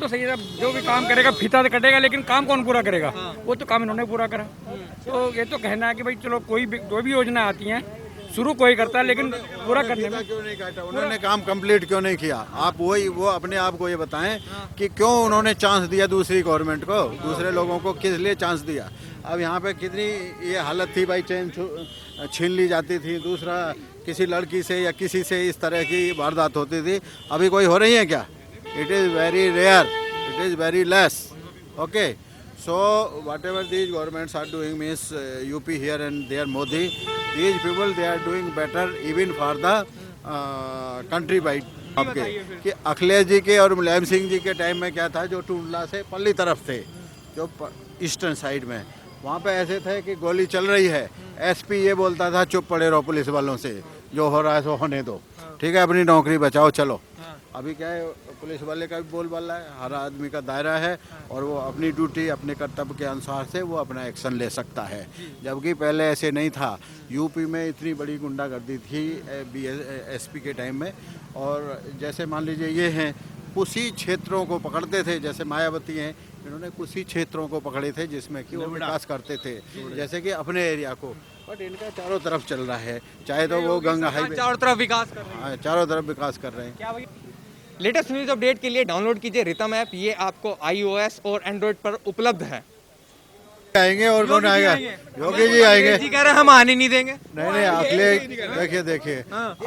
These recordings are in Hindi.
तो सही है, जो भी काम करेगा फीता तो कटेगा, लेकिन काम कौन पूरा करेगा? वो तो काम इन्होंने पूरा करा। तो ये तो कहना है कि भाई चलो कोई भी जो भी योजना आती है शुरू कोई करता है, लेकिन पूरा करने में क्यों नहीं काटा? उन्होंने काम कंप्लीट क्यों नहीं किया? आप वो अपने आप को ये बताएं कि क्यों उन्होंने चांस दिया दूसरी गवर्नमेंट को, दूसरे लोगों को किस लिए चांस दिया? अब यहाँ पे कितनी ये हालत थी भाई, चेन छीन ली जाती थी, दूसरा किसी लड़की से या किसी से इस तरह की वारदात होती थी। अभी कोई हो रही है क्या? It is very rare, it is very less. Okay, so whatever these governments are doing means UP here and there Modi, these people they are doing better even for the country by आपके कि अखिलेश जी के और मुलायम सिंह जी के टाइम में क्या था, जो टूंडला से पल्ली तरफ थे, जो ईस्टर्न साइड में, वहाँ पे ऐसे थे कि गोली चल रही है, एसपी ये बोलता था चुप पड़े रहो पुलिस वालों से, जो हो रहा है सो होने दो, ठीक है, अपनी नौकरी बचाओ चलो। अभी क्या है, पुलिस वाले का भी बोलबाला है, हर आदमी का दायरा है और वो अपनी ड्यूटी अपने कर्तव्य के अनुसार से वो अपना एक्शन ले सकता है, जबकि पहले ऐसे नहीं था। यूपी में इतनी बड़ी गुंडागर्दी थी एसपी के टाइम में, और जैसे मान लीजिए ये हैं कुछ ही क्षेत्रों को पकड़ते थे, जैसे मायावती हैं, इन्होंने कुछ ही क्षेत्रों को पकड़े थे जिसमें कि वो विकास करते थे, जैसे कि अपने एरिया को, बट इनका चारों तरफ चल रहा है, चाहे तो वो गंगा हाईवे चारों तरफ विकास कर रहे हैं। चारों तरफ विकास कर रहे हैं। क्या भैया, लेटेस्ट न्यूज अपडेट के लिए डाउनलोड कीजिए रितम ऐप, ये आपको iOS और एंड्रॉइड पर उपलब्ध है। आएंगे और कौन आएगा? योगी जी आएंगे। जी कह रहे हैं हम आने नहीं देंगे। नहीं अखिलेश देखिए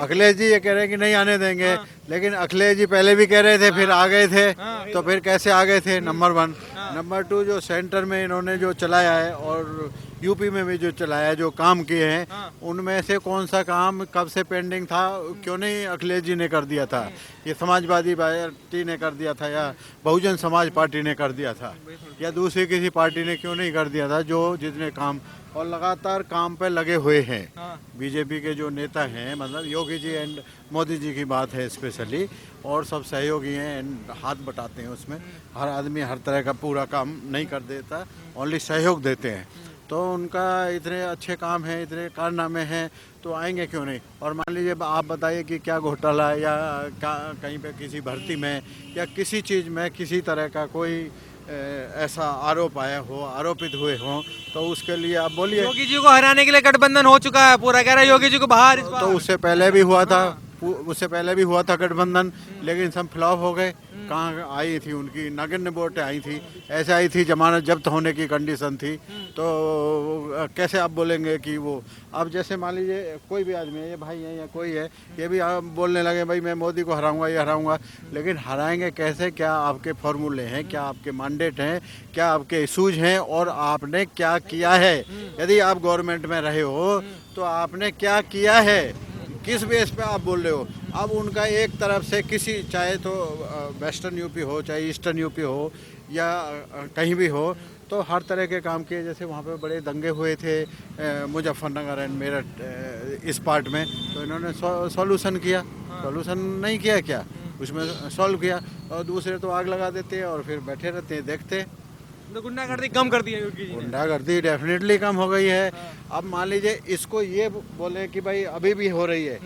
अखिलेश जी ये कह रहे हैं कि नहीं आने देंगे, लेकिन अखिलेश जी पहले भी कह रहे थे, फिर आ गए थे, तो फिर कैसे आ गए थे? नंबर 1। नंबर 2, जो सेंटर में इन्होंने जो चलाया है और यूपी में भी जो चलाया, जो काम किए हैं, उनमें से कौन सा काम कब से पेंडिंग था, क्यों नहीं अखिलेश जी ने कर दिया था? ये समाजवादी पार्टी ने कर दिया था, या बहुजन समाज पार्टी ने कर दिया था, या दूसरी किसी पार्टी ने क्यों नहीं कर दिया था? जो जितने काम और लगातार काम पे लगे हुए हैं बीजेपी के जो नेता हैं, मतलब योगी जी एंड मोदी जी की बात है स्पेशली, और सब सहयोगी हैं एंड हाथ बटाते हैं उसमें। हर आदमी हर तरह का पूरा काम नहीं कर देता, ओनली सहयोग देते हैं। तो उनका इतने अच्छे काम हैं, इतने कारनामे हैं, तो आएंगे क्यों नहीं? और मान लीजिए आप बताइए कि क्या घोटाला या कहीं पे किसी भर्ती में या किसी चीज़ में किसी तरह का कोई ऐसा आरोप आया हो, आरोपित हुए हो, तो उसके लिए आप बोलिए। योगी जी को हराने के लिए गठबंधन हो चुका है पूरा, कह रहे हैं योगी जी को बाहर इस बार। तो उससे पहले भी हुआ था, उससे पहले भी हुआ था गठबंधन, लेकिन सब फ्लॉप हो गए। कहाँ आई थी उनकी नगण्य वोटें आई थी, ऐसे आई थी जमानत जब्त होने की कंडीशन थी, तो कैसे आप बोलेंगे कि वो? अब जैसे मान लीजिए कोई भी आदमी है, ये भाई है या कोई है, ये भी आप बोलने लगे भाई मैं मोदी को हराऊंगा, ये हराऊंगा, लेकिन हराएंगे कैसे? क्या आपके फॉर्मूले हैं, क्या आपके मैंडेट हैं, क्या आपके इशूज हैं, और आपने क्या किया है? यदि आप गवर्नमेंट में रहे हो तो आपने क्या किया है, किस बेस पे आप बोल रहे हो? अब उनका एक तरफ से किसी, चाहे तो वेस्टर्न यूपी हो, चाहे ईस्टर्न यूपी हो, या कहीं भी हो, तो हर तरह के काम किए। जैसे वहाँ पे बड़े दंगे हुए थे मुजफ्फरनगर एंड मेरठ इस पार्ट में, तो इन्होंने सॉल्यूशन किया, सॉल्यूशन नहीं किया क्या? उसमें सॉल्व किया, और दूसरे तो आग लगा देते हैं और फिर बैठे रहते हैं देखते। तो गुंडागर्दी कम कर दी है योगी जी ने। गुंडागर्दी डेफिनेटली कम हो गई है। अब मान लीजिए इसको ये बोले कि भाई अभी भी हो रही है,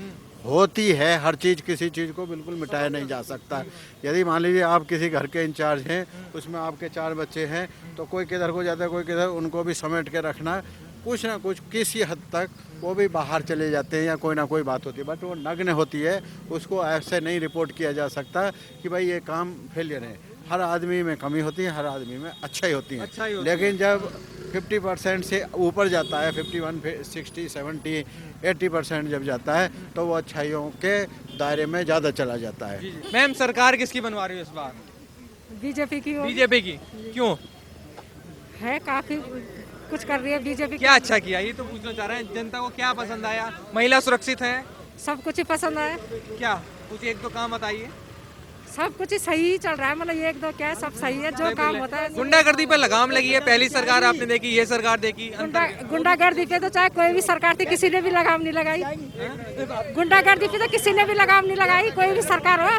होती है, हर चीज़ किसी चीज़ को बिल्कुल मिटाया नहीं जा सकता। यदि मान लीजिए आप किसी घर के इंचार्ज हैं, उसमें आपके 4 बच्चे हैं, तो कोई किधर को जाता है कोई किधर, उनको भी समेट के रखना, कुछ ना कुछ किसी हद तक वो भी बाहर चले जाते हैं या कोई ना कोई बात होती है, बट वो नग्न होती है, उसको ऐसे नहीं रिपोर्ट किया जा सकता कि भाई ये काम फेलियर है। हर आदमी में कमी होती है, हर आदमी में अच्छाई होती है, लेकिन जब 50% से ऊपर जाता है, 51, 60, 70, 80% जब जाता है, तो वो अच्छाइयों के दायरे में ज़्यादा चला जाता है। मैम, सरकार किसकी बनवा रही है इस बार? बीजेपी की बीजेपी की। क्यों? है, काफी कुछ कर रही है बीजेपी। क्या अच्छा किया, ये तो पूछना चाह रहे हैं। जनता को क्या पसंद आया? महिला सुरक्षित है? सब कुछ ही पसंद आया। क्या कुछ एक दो काम बताइए। सब कुछ ही सही चल रहा है, मतलब ये एक दो क्या है, सब सही है, जो काम होता है। गुंडागर्दी पर लगाम लगी है, पहली सरकार आपने देखी, ये सरकार देखी। गुंडागर्दी पे तो चाहे कोई भी सरकार थी, किसी ने भी लगाम नहीं लगाई। गुंडागर्दी पे तो किसी ने भी लगाम नहीं लगाई, कोई भी सरकार हो।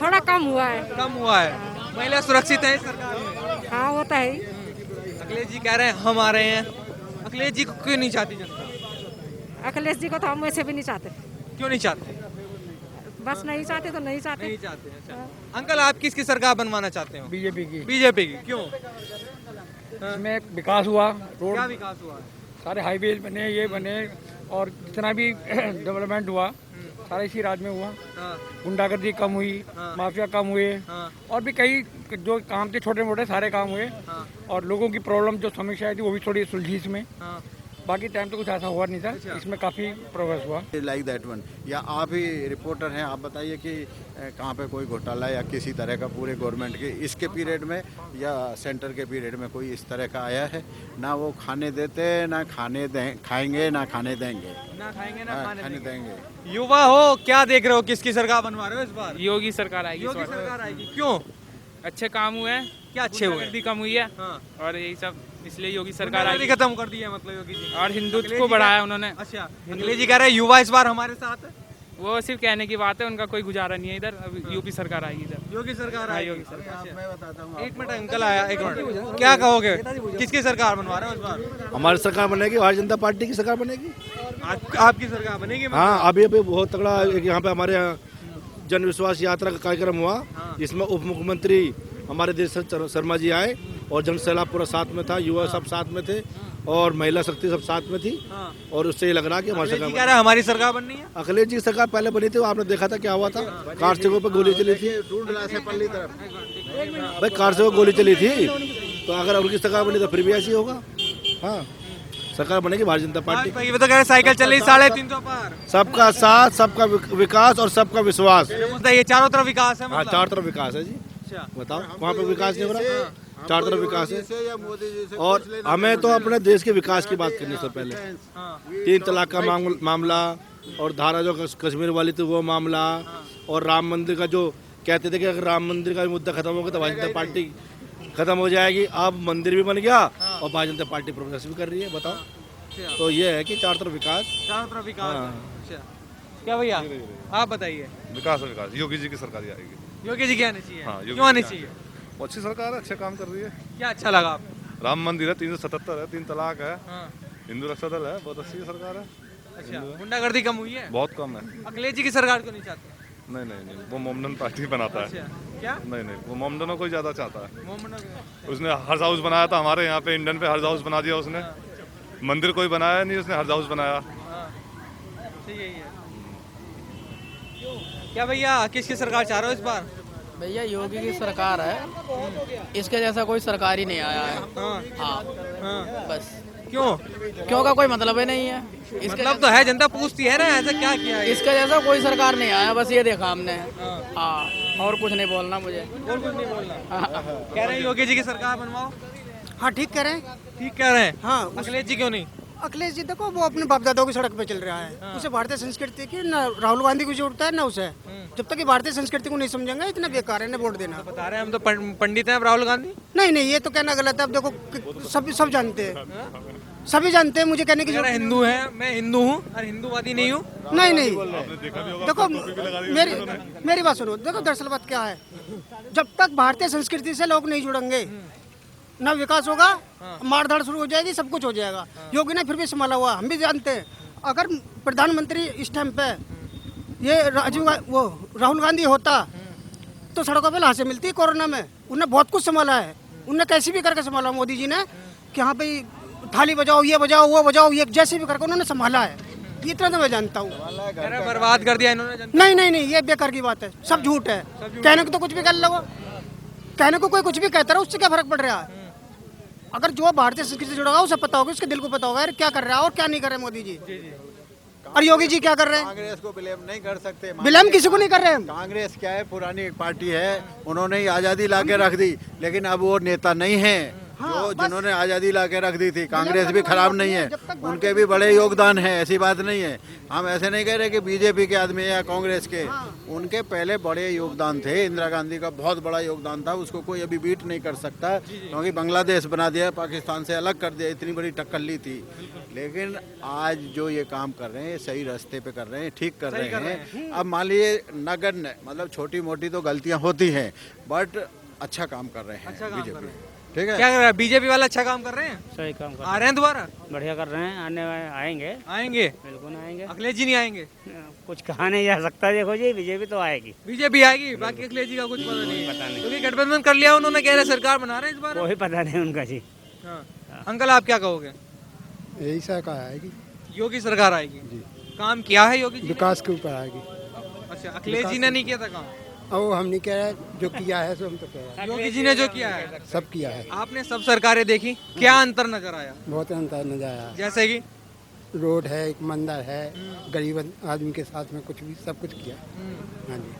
थोड़ा कम हुआ है। कम हुआ है। महिला सुरक्षित है इस सरकार में? हाँ, वो तो है ही। अखिलेश जी कह रहे हैं हम आ रहे हैं। अखिलेश जी को क्यों नहीं चाहती जनता? अखिलेश जी को तो हम वैसे भी नहीं चाहते। क्यों नहीं चाहते? बस नहीं चाहते तो नहीं चाहते। नहीं चाहते, अच्छा। अंकल आप किसकी सरकार बनवाना चाहते हो? बीजेपी की। बीजेपी की, क्यों? इसमें विकास हुआ, रोड क्या विकास हुआ? सारे हाईवे बने, ये बने, और जितना भी डेवलपमेंट हुआ सारा इसी राज्य में हुआ। हाँ, गुंडागर्दी कम हुई, माफिया कम हुए, हाँ, और भी कई जो काम थे छोटे मोटे सारे काम हुए, हाँ, और लोगों की प्रॉब्लम जो समस्या थी वो भी थोड़ी सुलझी इसमें। हाँ। बाकी टाइम तो कुछ ऐसा हुआ नहीं था, इसमें काफ़ी प्रोग्रेस हुआ। Like that one. या आप ही रिपोर्टर हैं, आप बताइए कि कहाँ पे कोई घोटाला या किसी तरह का पूरे गवर्नमेंट के इसके पीरियड में या सेंटर के पीरियड में कोई इस तरह का आया है? ना वो खाने देते, ना खाएंगे, ना खाने देंगे। ना खाएंगे ना हाँ, खाने देंगे। देंगे। युवा हो, क्या देख रहे हो, किसकी सरकार बनवा रहे हो इस बार? योगी सरकार आएगी इस योगी बार। सरकार आएगी, क्यों? अच्छे काम हुए हैं, क्या अच्छे हुए? गुंडागर्दी कम हुई है, हाँ। और यही सब इसलिए योगी सरकार गुंडागर्दी आएगी। खत्म कर दी है मतलब योगी जी। और हिंदुत्व अखिलेश को जी बढ़ाया कह- उन्होंने। अच्छा, अखिलेश जी कह रहे हैं युवा इस बार हमारे साथ है। वो सिर्फ कहने की बात है, उनका कोई गुजारा नहीं है इधर। अब यूपी सरकार आएगी इधर। योगी सरकार हाँ, आएगी। योगी सरकार। मैं बताता हूँ एक मिनट अंकल आया, एक मिनट, क्या कहोगे, किसकी सरकार बनवा रहे हो इस बार? हमारी सरकार बनेगी, भारतीय जनता पार्टी की सरकार बनेगी। आपकी सरकार बनेगी मतलब? हाँ, अभी अभी बहुत तगड़ा एक यहाँ पे हमारे यहाँ जन विश्वास यात्रा का कार्यक्रम हुआ, जिसमें उप मुख्यमंत्री हमारे देश शर्मा जी आए, और जन सैलाब पूरा साथ में था, युवा सब साथ में थे, और महिला शक्ति सब साथ में थी। और उससे ये लग रहा कि हमारी अखिलेश जी सरकार कह रहे हैं हमारी सरकार बननी है। अखिलेश जी की सरकार पहले बनी थी, आपने देखा था क्या हुआ था, कार सेवकों पर गोली चली थी ढूंढला से पल्ली तरफ। भाई, कार सेवक गोली चली थी, तो अगर उनकी सरकार बनी तो फिर भी ऐसी होगा। हाँ, सरकार बनेगी भारतीय जनता पार्टी। ये तो कह रहे साइकिल चल रही 350 पार। सबका साथ, सबका विकास और सबका विश्वास। ये चारों तरफ विकास है हाँ, मतलब? चार तरफ विकास है जी। अच्छा। बताओ वहाँ पे विकास नहीं हो रहा? चार तरफ विकास है। से या मोदी जी से और हमें तो अपने देश के विकास की बात करनी सबसे पहले। हाँ। 3 तलाक का मामला, और धारा जो कश्मीर वाली थी वो मामला, और राम मंदिर का जो कहते थे कि अगर राम मंदिर का मुद्दा खत्म होगा तो भारतीय जनता पार्टी खत्म हो जाएगी। अब मंदिर भी बन गया और भारतीय जनता पार्टी प्रोग्रेस भी कर रही है। बताओ, तो ये है कि चार तरफ विकास। चारों तरफ विकास है। हाँ। अच्छा, क्या भैया आप बताइए, विकास और विकास योगी जी की सरकार ही आएगी। योगी जी की आनी चाहिए? हाँ, योगी क्यों आनी जी की चाहिए? वो अच्छी सरकार है, अच्छे काम कर रही है। क्या अच्छा लगा आपको? राम मंदिर है, 377 है, 3 तलाक है, हाँ। हिंदू रक्षा दल है, बहुत अच्छी सरकार है। अच्छा, गुंडागर्दी कम हुई है? बहुत कम है। अखिलेश जी की सरकार क्यों नहीं चाहते? नहीं नहीं नहीं, वो मोमडन पार्टी बनाता है। अच्छा, क्या? नहीं नहीं, वो मोमडनों को ही ज्यादा चाहता है। मोमडन उसने हज हाउस बनाया था हमारे यहाँ पे, इंडियन पे हज हाउस बना दिया उसने। मंदिर कोई बनाया नहीं, उसने हज हाउस बनाया। ठीक है। क्या भैया किसकी सरकार चाह रहे हो इस बार? भैया योगी की सरकार है, इसके जैसा कोई सरकार ही नहीं आया है। हाँ, बस। क्यों? क्यों का कोई मतलब ही नहीं है। इसके मतलब तो है, जनता पूछती है ना, ऐसा क्या किया है? इसके जैसा कोई सरकार नहीं आया, बस ये देखा हमने। हाँ, और कुछ नहीं बोलना मुझे। और कुछ नहीं बोलना। कह रहे हैं योगी जी की सरकार बनवाओ। हाँ, ठीक कह रहे हैं। ठीक कह रहे हैं। हाँ, अखिलेश जी क्यों नहीं? अखिलेश जी देखो वो अपने बाप दादाओं की सड़क पे चल रहा है। उसे भारतीय संस्कृति की ना राहुल गांधी को जोड़ता है ना उसे। जब तक ये भारतीय संस्कृति को नहीं समझेंगे इतना बेकार है ना वोट देना। बता रहे हैं हम तो पंडित हैं राहुल गांधी। नहीं नहीं, ये तो कहना गलत है। अब देखो सब जानते हैं, सभी जानते हैं, मुझे कहने की कह रहे जरूरत हिंदू है, मैं हिंदू हूँ और हिंदूवादी नहीं हूँ। नहीं नहीं। देखो मेरी बात सुनो। देखो दरअसल बात क्या है, जब तक भारतीय संस्कृति से लोग नहीं जुड़ेंगे ना विकास होगा, मारधाड़ शुरू हो जाएगी, सब कुछ हो जाएगा। योगी ने फिर भी संभाला हुआ, हम भी जानते हैं। अगर प्रधानमंत्री इस टाइम पे ये वो राहुल गांधी होता तो सड़कों पे लाशें मिलती कोरोना में। उन्होंने बहुत कुछ संभाला है, उन्होंने कैसे भी करके संभाला मोदी जी ने, कि हाँ भाई थाली बजाओ, ये बजाओ, वो बजाओ, ये जैसे भी करके उन्होंने संभाला है। इतना तो मैं जानता हूँ। बर्बाद कर दिया इन्होंने जनता। नहीं नहीं नहीं, ये बेकार की बात है, सब झूठ है। कहने को तो कुछ भी कर लो, कहने को कोई कुछ भी कहता रहा, उससे क्या फर्क पड़ रहा है? अगर जो भारतीय संस्कृति से जुड़ा होगा उसे पता होगा, उसके दिल को पता होगा यार क्या कर रहा है और क्या नहीं कर रहे मोदी जी। और योगी जी क्या कर रहे हैं? कांग्रेस को ब्लेम नहीं कर सकते। ब्लेम किसी को नहीं कर रहे हैं। कांग्रेस क्या है, पुरानी एक पार्टी है, उन्होंने ही आज़ादी ला के रख दी, लेकिन अब वो नेता नहीं है जो जिन्होंने आज़ादी ला के रख दी थी। कांग्रेस भी खराब नहीं है, उनके भी बड़े योगदान है, ऐसी बात नहीं है। हम ऐसे नहीं कह रहे कि बीजेपी के आदमी या कांग्रेस के, उनके पहले बड़े योगदान थे। इंदिरा गांधी का बहुत बड़ा योगदान था, उसको कोई अभी बीट नहीं कर सकता, क्योंकि बांग्लादेश बना दिया, पाकिस्तान से अलग कर दिया, इतनी बड़ी टक्कर ली थी। लेकिन आज जो ये काम कर रहे हैं सही रास्ते पे कर रहे हैं, ठीक कर रहे हैं। अब मान लीजिए नगण्य मतलब छोटी मोटी तो गलतियां होती हैं, बट अच्छा काम कर रहे हैं बीजेपी। ठीक है। क्या कर रहा है बीजेपी वाला? अच्छा काम कर रहे हैं, सही काम कर आ रहे हैं दोबारा? बढ़िया कर रहे हैं, आने आएंगे, आएंगे? बिल्कुल आएंगे। अखिलेश जी नहीं आएंगे? कुछ कहा नहीं जा सकता, देखो जी बीजेपी तो आएगी। बीजेपी आएगी, बाकी अखिलेश जी का कुछ पता नहीं है। पता नहीं। क्योंकि गठबंधन कर लिया उन्होंने, कह रहे सरकार बना रहे हैं इस बार। कोई पता नहीं उनका जी। हाँ। अंकल आप क्या कहोगे? यही सरकार आएगी, योगी सरकार आएगी। काम किया है योगी जी ने? विकास के ऊपर आएगी। अच्छा, अखिलेश जी ने नहीं किया था काम? और हम नहीं कह रहे, जो किया है सो हम तो कह रहे योगी जी ने जो किया है। हैं, सब किया है। आपने सब सरकारें देखी, क्या अंतर नजर आया? बहुत अंतर नजर आया। जैसे कि रोड है, एक मंदिर है, गरीब आदमी के साथ में कुछ भी सब कुछ किया। हाँ जी,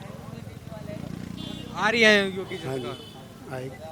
आ रही है योगी जी हाँ जी, सरकार। आएगी।